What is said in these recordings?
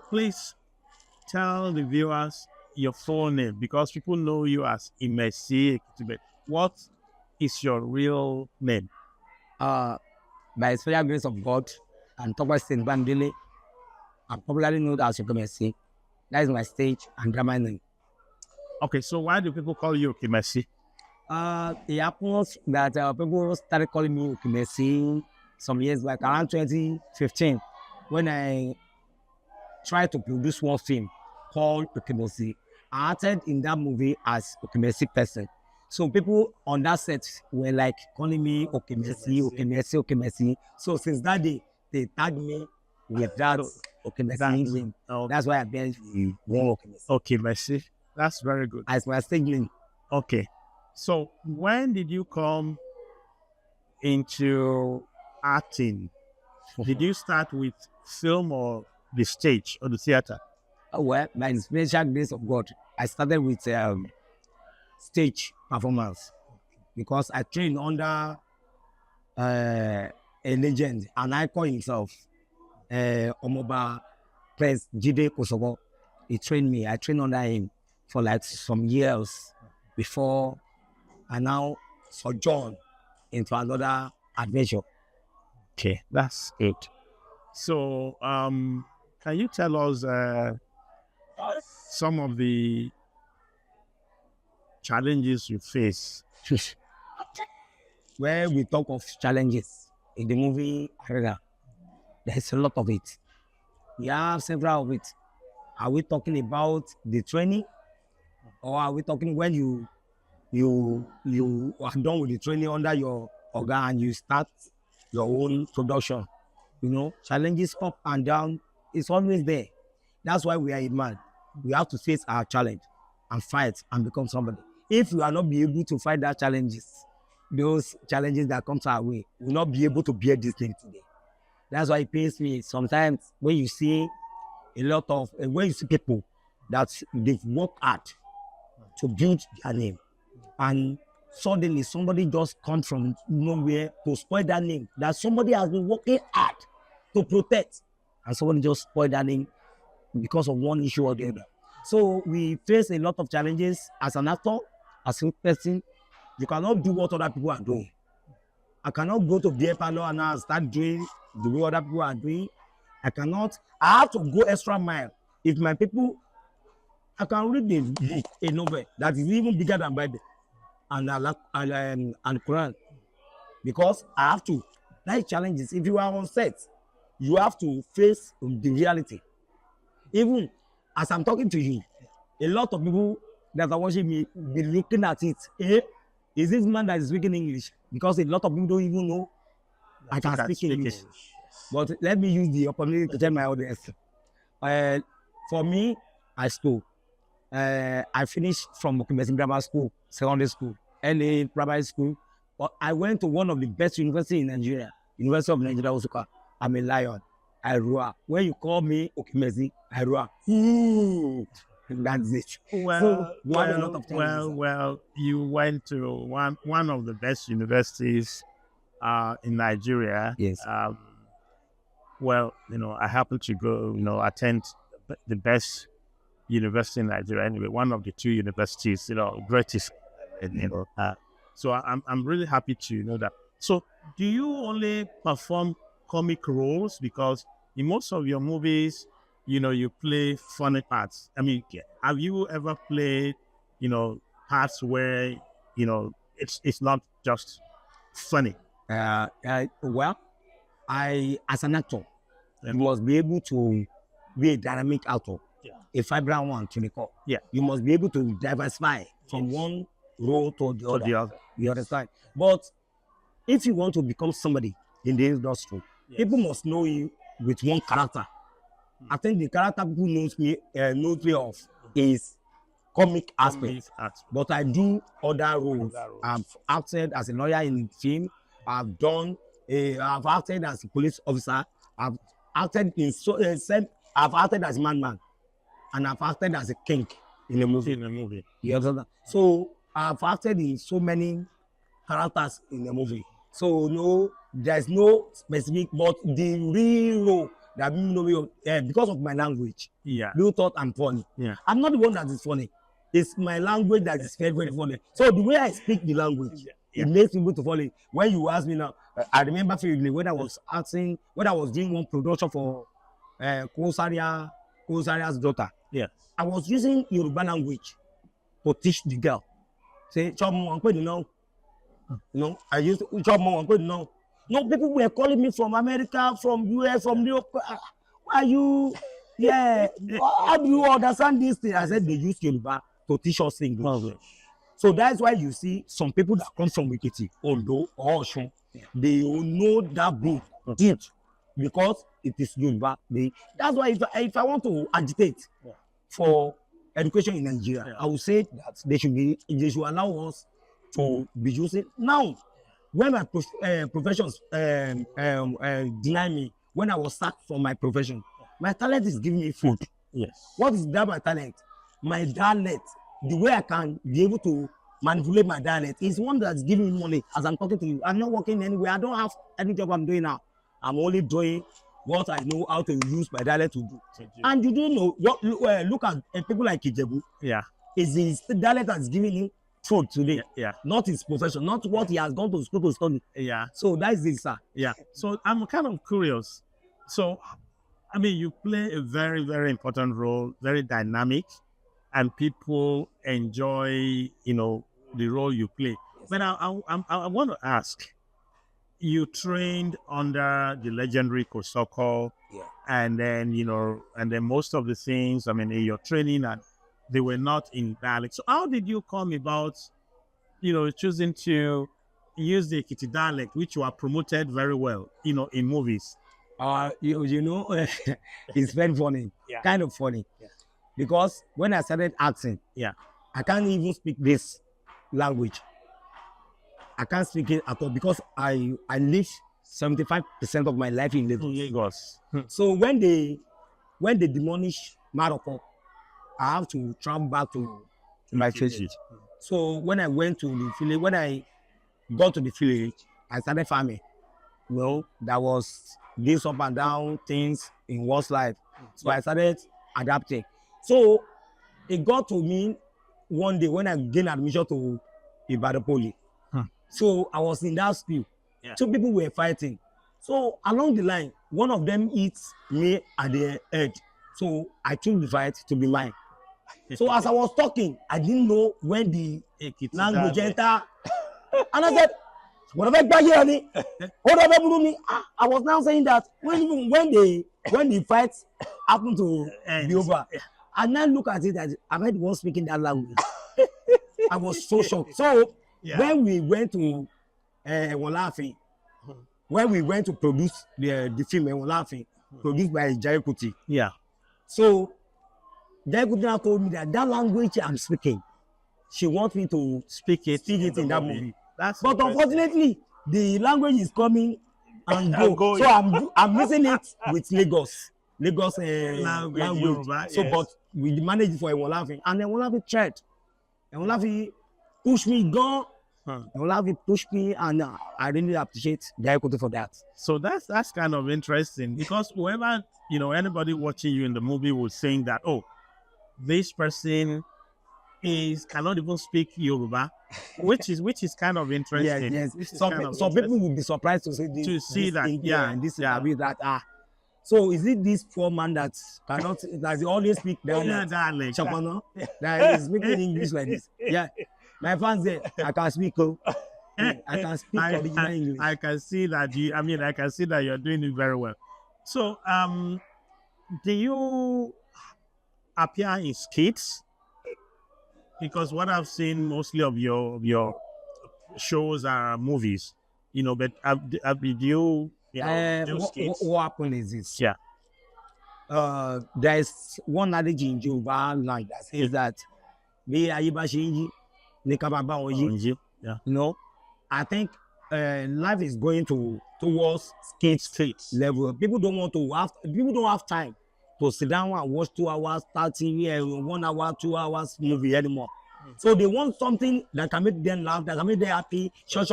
Please tell the viewers your full name because people know you as Imesi Ekitibet. What is your real name? Uh, by the special grace of God and Tokwa Saint Bamidele, I'm popularly known as Okemesi. That is my stage and drama name. Okay, so why do people call you Okemesi? It happens that people started calling me Okemesi some years back, around 2015, when I tried to produce one film called Okemesi. I acted in that movie as Okemesi person. So people on that set were like calling me Okemesi, Okemesi, Okemesi. So since that day, they tagged me with that Okemesi name. Okay. That's why I bear the name Okemesi Okemesi. That's very good. as my stage name. Okay. So when did you come into acting? Did you start with film or the stage or the theater? Well, by the special grace of God, I started with stage performance because I trained under a legend, an icon himself, Omoba Prince Jide Kosovo. He trained me. I trained under him for like some years before I now sojourn into another adventure. Okay, that's good. So, can you tell us some of the challenges you face? Where we talk of challenges in the movie arena, there's a lot of it. We have several of it. Are we talking about the training, or are we talking when you are done with the training under your organ and you start your own production? You know, challenges up and down. It's always there. That's why we are a man. We have to face our challenge and fight and become somebody. If we are not be able to fight that challenges, those challenges that comes our way, we will not be able to bear this thing today. That's why it pains me sometimes when you see a lot of when you see people that they've worked hard to build their name, and suddenly somebody just comes from nowhere to spoil that name that somebody has been working hard to protect, and somebody just spoil that name because of one issue or the other. So we face a lot of challenges as an actor, as a person. You cannot do what other people are doing. I cannot go to beer parlor and now start doing the way other people are doing. I have to go extra mile. If my people, I can read a book, a novel that is even bigger than Bible and Quran, because I have to. That challenges. If you are on set, you have to face the reality. Even as I'm talking to you, a lot of people that are watching me be looking at it. Is this man that is speaking English? Because a lot of people don't even know I can speak English. But let me use the opportunity to tell my audience. For me, I school. I finished from Okemesi Grammar School, secondary school, LA primary school. But I went to one of the best universities in Nigeria, University of Nigeria, Osuka. I'm a lion. I roar. When you call me Okemesi, I roar. That's it. Well, you went to one of the best universities in Nigeria. Yes. Well, I happened to go, attend the best university in Nigeria. Anyway, one of the two universities, greatest. So I'm really happy to know that. So, do you only perform comic roles? Because in most of your movies, you play funny parts. I mean, have you ever played, parts where, it's not just funny? Well, as an actor, you must be able to be a dynamic actor, a vibrant one to the core. Yeah. You must be able to diversify from one role to the other. You understand? But if you want to become somebody in the industry, people must know you with one character. I think the character people knows me of is comic aspect. But I do other roles. I've acted as a lawyer in film. I've acted as a police officer. I've acted in I've acted as a madman, and I've acted as a king in a movie. You understand? So I've acted in so many characters in the movie. So no, there's no specific, but the real role that people know me because of my language. Yeah. People thought I'm funny. Yeah. I'm not the one that is funny. It's my language that is very, very funny. So the way I speak the language, Yeah. it makes people to follow it. When you ask me now, I remember vividly when I was doing one production for Kosaria's daughter. Yeah. I was using Yoruba language to teach the girl. Say, I used no. No, people were calling me from America, from US, from New York. Why are you? Yeah. How do you understand this thing? I said they use Yoruba to teach us English. So that's why you see some people that come from Wikiti, Ondo, or Oshun, they will know that book because it is Yoruba. That's why if I want to agitate for education in Nigeria, I would say that they should allow us to be using now. When my professions deny me, when I was sacked from my profession, my talent is giving me food. Yes. What is that? My talent? My dialect, the way I can be able to manipulate my dialect is one that's giving me money as I'm talking to you. I'm not working anywhere. I don't have any job I'm doing now. I'm only doing what I know how to use my dialect to do. And you don't know what? Look at people like Ijebu. Yeah. Is his dialect that's giving him food today? Yeah. Not his profession, not what he has gone to school to study. Yeah. So that's it, sir. Yeah. So I'm kind of curious. So, I mean, you play a very, very important role, very dynamic, and people enjoy, the role you play. But I want to ask, you trained under the legendary Kosoko, and then most of the things, I mean, in your training, and they were not in dialect. So how did you come about, choosing to use the Ekiti dialect, which you are promoted very well, in movies? It's very funny, kind of funny, because when I started acting, I can't even speak this language. I can't speak it at all because I live 75% of my life in Lagos. So when they demolish Morocco, I have to travel back to my village. So when I went to the village, when I got to the village, I started farming. There was this up and down things in one's life. So I started adapting. So it got to me one day when I gained admission to Ibadan Poly. So I was in that school. Two people were fighting. So along the line, one of them hits me at the edge. So I took the fight to be mine. So as I was talking, I didn't know when the language entered. And I said, I was now saying that when the fight happened to be over, I now look at it as I'm not the one speaking that language. I was so shocked. So when we went to Wolafi, when we went to produce the film Wolafi, produced by Jai Kuti. So Jai Kuti now told me that language I'm speaking, she wants me to speak it in that movie. But unfortunately, the language is coming and go. So I'm missing it with Lagos language. So but we managed it for Wolafi, and then Wolafi tried. And Wolafi pushed me, go. And Wolafi pushed me, and I really appreciate Jai Kuti for that. So that's kind of interesting because whoever, anybody watching you in the movie was saying that, oh, this person cannot even speak Yoruba, which is kind of interesting. Yes. Some people will be surprised to see this. To see that, So is it this poor man that he always speak dialect? That is speaking English like this? Yeah. My fans say I can speak. I can speak original English. I can see that I can see that you're doing it very well. So do you appear in skits? Because what I've seen mostly of your shows are movies, but do you what happened is this? There is one adage in Yoruba line that says that I think life is going towards skit level. People don't have time to sit down and watch 2 hours, 30, 1 hour, 2 hours movie anymore. So they want something that can make them laugh, that can make them happy, short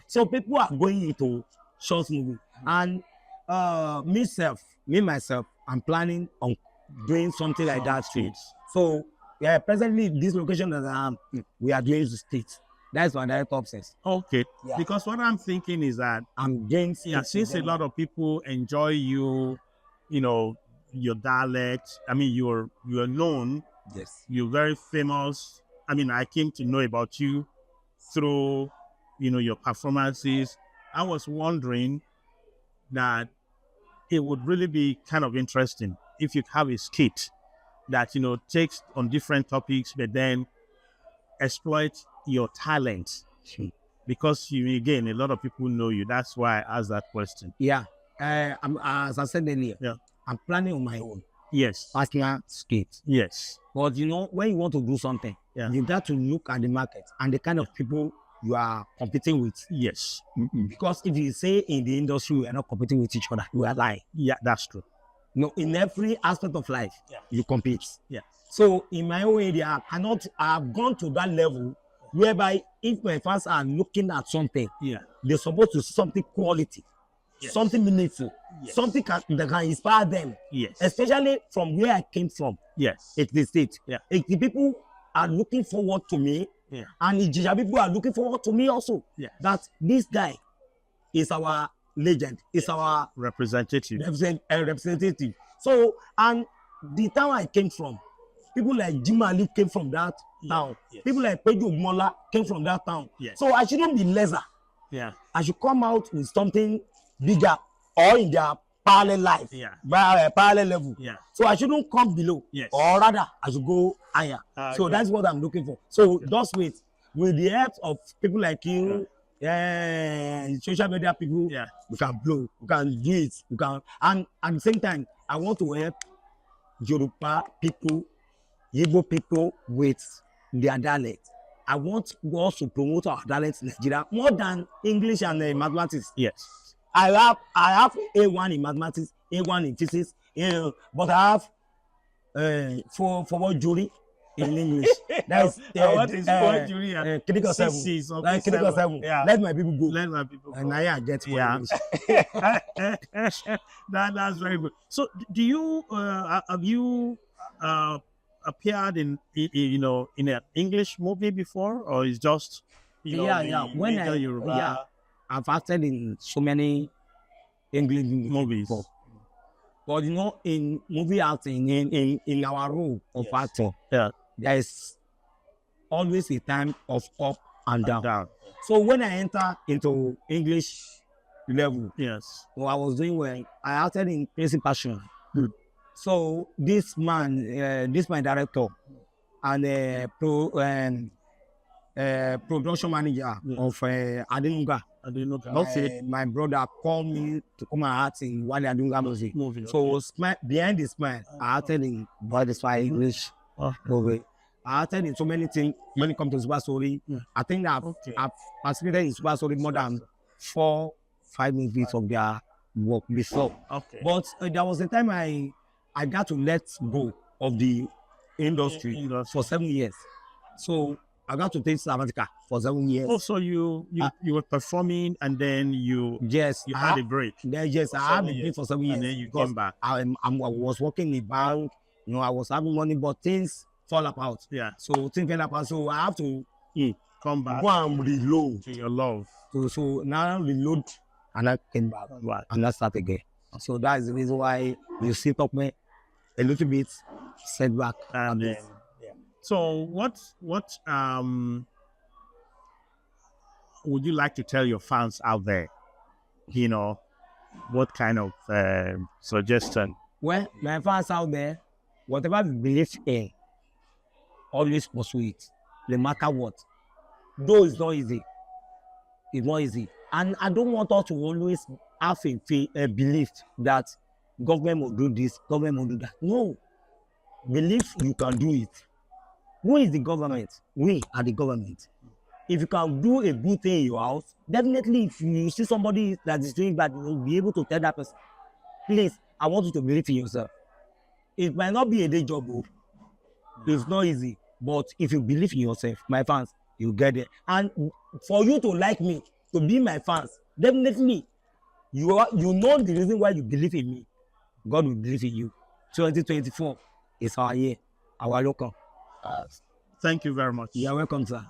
So people are going into short movie. And myself, me myself, I'm planning on doing something like that too. States. So yeah, presently this location that I am, we are doing the state. That's my direct obsess. Okay. Yeah. Because what I'm thinking is that I'm doing yeah, since a lot of people enjoy you, you know, your dialect. I mean, you're known. yes. You're very famous. I mean, I came to know about you through, you know, your performances. I was wondering that it would really be kind of interesting if you have a skit that, you know, takes on different topics, but then exploit your talent. Because you, again, a lot of people know you. That's why I asked that question. Yeah. As I said earlier, Yeah. I'm planning on my own Yes. partner skate. Yes. But you know, when you want to do something, Yeah. you got to look at the market and the kind of people you are competing with. Yes. Because if you say in the industry we are not competing with each other, we are lying. Yeah, that's true. No, in every aspect of life, you compete. Yeah. So in my own area, I've gone to that level whereby if my fans are looking at something, Yeah. they're supposed to see something quality, Yes. something meaningful, Yes. something that can inspire them. Yes. Especially from where I came from, Yes. it's the state. Yeah. If the people are looking forward to me, Yeah. and the Ijesa people are looking forward to me also. Yeah. That this guy is our legend, is our Representative. representative. So, and the town I came from, people like Jim Ali came from that town. Yes. People like Pedro Mola came from that town. Yes. So I shouldn't be lesser. Yeah. I should come out with something bigger or in their parallel life, Yeah. by parallel level. Yeah. So I shouldn't come below. Yes. Or rather, I should go higher. So Okay. that's what I'm looking for. So just wait. With the help of people like you, social media people, Yeah. we can blow, we can do it, we can. And at the same time, I want to help Yoruba people, Igbo people with their dialect. I want us to promote our dialect in Nigeria more than English and mathematics. Yes. I have A1 in mathematics, A1 in physics, but I have forward jury in English. That's what is forward jury and critical seven. CCs, okay, Like critical seven. seven. Yeah. Let my people go. Let my people And go. I get for Yeah. English. That's very good. So, do you have you appeared in you know, in an English movie before, or is just you know, Yeah. When major Yoruba I've acted in so many English movies? before. But you know, in movie acting, in our role of Yes. acting, Yeah. there is always a time of up and down. Down. So when I enter into English level, Yes. I was doing well. I acted in Crazy Passion. Good. So this man, this my director, and production manager of Adenuga. I didn't know. My brother called me to come and act in Wale Adunga music. Movie. So behind the smile, I acted in Body Spy English movie. I acted in so many things when it comes to Super Story. Yeah. I think that I've participated in Super Story more than 4-5 movies of their work before. Okay. But there was a time I got to let go of the industry for 7 years. So I got to take sabbatical for 7 years. Also, you were performing and then you Yes, had a break. Yes, I had a break for 7 years. And then you because came back. I was working in the bank, you know, I was having money, but things fall apart. Yeah. So things fell apart. So I have to Come back go and reload. to your love. So now I reload and I came back Right. and I start again. So that is the reason why you see up me a little bit setback. And then, so what would you like to tell your fans out there? You know, what kind of suggestion? Well, my fans out there, whatever you believe in, always pursue it, no matter what. Though it's not easy. It's not easy. And I don't want us to always have a belief that government will do this, government will do that. No. Believe you can do it. Who is the government? We are the government. If you can do a good thing in your house, definitely if you see somebody that is doing bad, you'll be able to tell that person, please, I want you to believe in yourself. It might not be a day job, it's not easy. But if you believe in yourself, my fans, you get it. And for you to like me, to be my fans, definitely, you know the reason why you believe in me. God will believe in you. 2024 is our year, our local. Thank you very much. You're welcome, sir.